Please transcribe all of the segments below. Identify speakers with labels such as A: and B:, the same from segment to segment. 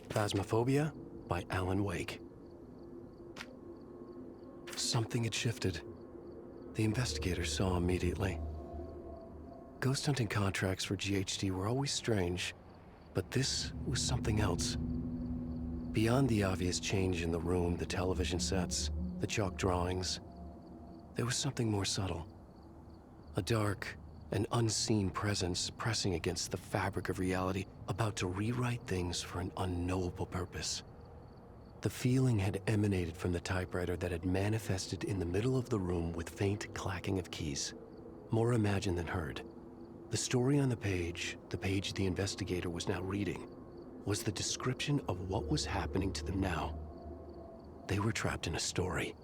A: Phasmophobia by Alan Wake. Something had shifted. The investigators saw immediately. Ghost hunting contracts for GHD were always strange, but this was something else. Beyond the obvious change in the room, the television sets, the chalk drawings, there was something more subtle. A dark and unseen presence pressing against the fabric of reality, about to rewrite things for an unknowable purpose. The feeling had emanated from the typewriter that had manifested in the middle of the room with faint clacking of keys. More imagined than heard. The story on the page the investigator was now reading, was the description of what was happening to them now. They were trapped in a story.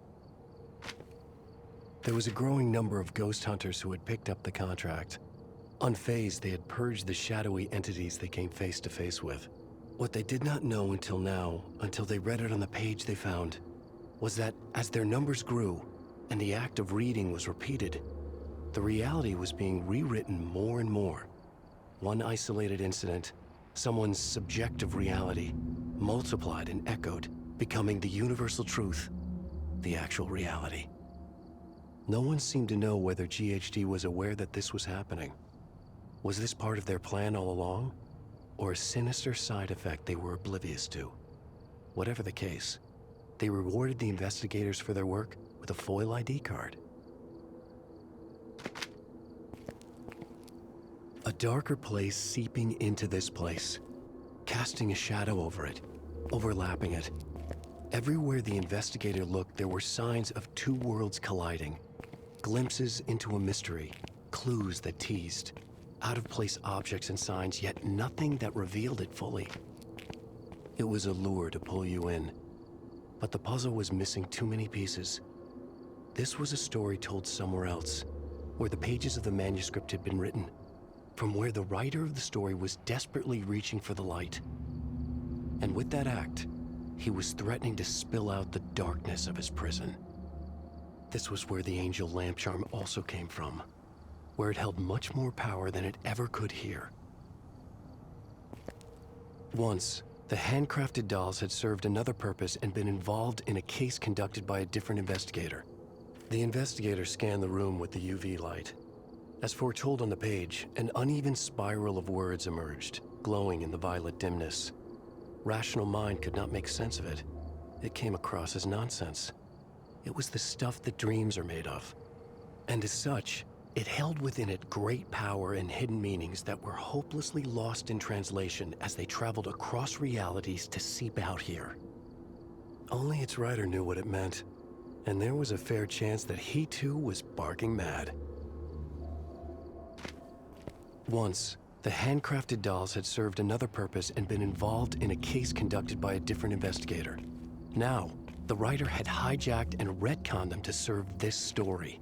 A: There was a growing number of ghost hunters who had picked up the contract. Unfazed, they had purged the shadowy entities they came face to face with. What they did not know until now, until they read it on the page they found, was that as their numbers grew and the act of reading was repeated, the reality was being rewritten more and more. One isolated incident, someone's subjective reality, multiplied and echoed, becoming the universal truth, the actual reality. No one seemed to know whether GHD was aware that this was happening. Was this part of their plan all along, or a sinister side effect they were oblivious to? Whatever the case, they rewarded the investigators for their work with a foil ID card. A darker place seeping into this place, casting a shadow over it, overlapping it. Everywhere the investigator looked, there were signs of two worlds colliding. Glimpses into a mystery, clues that teased, out-of-place objects and signs, yet nothing that revealed it fully. It was a lure to pull you in, but the puzzle was missing too many pieces. This was a story told somewhere else, where the pages of the manuscript had been written, from where the writer of the story was desperately reaching for the light. And with that act, he was threatening to spill out the darkness of his prison. This was where the angel lamp charm also came from, where it held much more power than it ever could here. Once, the handcrafted dolls had served another purpose and been involved in a case conducted by a different investigator. The investigator scanned the room with the UV light. As foretold on the page, an uneven spiral of words emerged, glowing in the violet dimness. Rational mind could not make sense of it. It came across as nonsense. It was the stuff that dreams are made of. And as such, it held within it great power and hidden meanings that were hopelessly lost in translation as they traveled across realities to seep out here. Only its writer knew what it meant, and there was a fair chance that he too was barking mad. Once, the handcrafted dolls had served another purpose and been involved in a case conducted by a different investigator. Now, the writer had hijacked and retconned them to serve this story.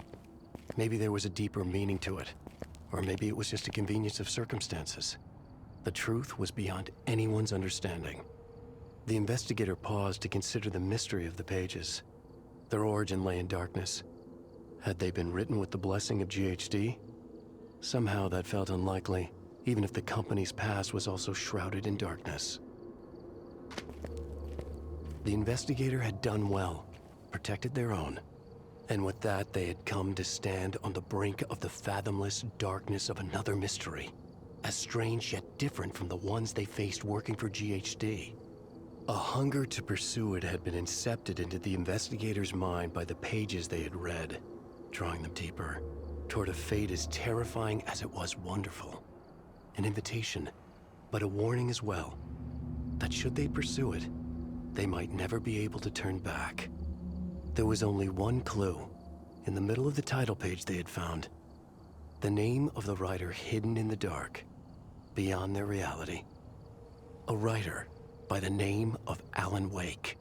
A: Maybe there was a deeper meaning to it, or maybe it was just a convenience of circumstances. The truth was beyond anyone's understanding. The investigator paused to consider the mystery of the pages. Their origin lay in darkness. Had they been written with the blessing of GHD? Somehow that felt unlikely, even if the company's past was also shrouded in darkness. The investigator had done well, protected their own. And with that, they had come to stand on the brink of the fathomless darkness of another mystery, as strange yet different from the ones they faced working for GHD. A hunger to pursue it had been incepted into the investigator's mind by the pages they had read, drawing them deeper, toward a fate as terrifying as it was wonderful. An invitation, but a warning as well, that should they pursue it, they might never be able to turn back. There was only one clue, in the middle of the title page they had found. The name of the writer hidden in the dark, beyond their reality. A writer by the name of Alan Wake.